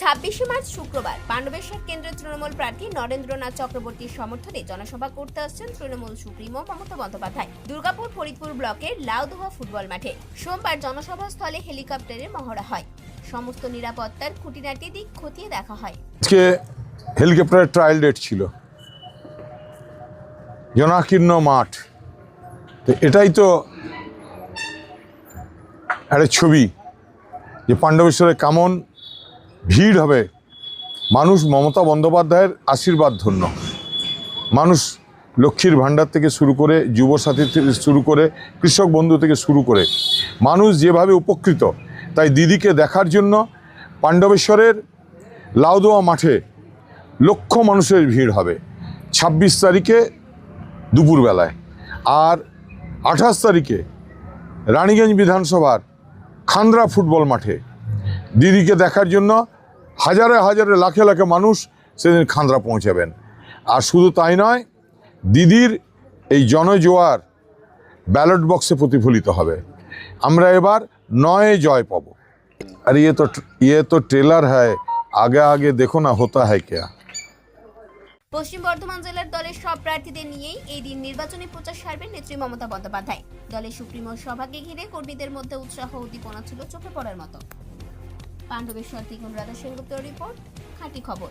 26 March শুক্রবার পাণ্ডবেশ্বর কেন্দ্রের তৃণমূল প্রার্থী নরেন্দ্রনাথ চক্রবর্তীর সমর্থনে জনসভা করতে আসছেন তৃণমূল সুপ্রিমো মমতা বন্দ্যোপাধ্যায় দুর্গাপুর ফরিদপুর ব্লকের লাউদোহা ফুটবল মাঠে। সোমবার জনসভা স্থলে হেলিকপ্টারের মহড়া হয়। সমস্ত নিরাপত্তার খুঁটিনাটি দিক খতিয়ে দেখা হয়। আজকে হেলিকপ্টারের ট্রায়াল ডেট ছিল, জনাকীর্ণ মাঠ, তো এটাই তো একটা ছবি যে পাণ্ডবেশ্বরে কেমন ভিড় হবে। মানুষ মমতা বন্দ্যোপাধ্যায়ের আশীর্বাদ ধন্য, মানুষ লক্ষ্মীর ভাণ্ডার থেকে শুরু করে যুবসাথী থেকে শুরু করে কৃষক বন্ধু থেকে শুরু করে মানুষ যেভাবে উপকৃত, তাই দিদিকে দেখার জন্য পাণ্ডবেশ্বরের লাউদোয়া মাঠে লক্ষ মানুষের ভিড় হবে 26 তারিখে দুপুরবেলায়। আর 28 তারিখে রানীগঞ্জ বিধানসভার খান্দ্রা ফুটবল মাঠে দিদিকে দেখার জন্য হাজারে হাজারে লাখে লাখে মানুষ সেদিন খান্দ্রা পৌঁছাবেন। আর শুধু তাই নয়, দিদির এই জনজোয়ার ব্যালট বক্সে প্রতিফলিত হবে। আমরা এবার 9 জয় পাবো। আর ये तो ट्रेलर है, आगे आगे देखो ना होता है क्या। পশ্চিম বর্ধমান জেলার দলের সব প্রার্থীদের নিয়েই এই দিন নির্বাচনী প্রচার সারবেন নেত্রী মমতা বন্দ্যোপাধ্যায়। দলের সুপ্রিমো সভাকে ঘিরে কর্মীদের মধ্যে উৎসাহ উদ্দীপনা ছিল চোখে পড়ার মতো। পাণ্ডবেশ্বর থেকে অনুরাধা সেনগুপ্তের রিপোর্ট, খাঁটি খবর।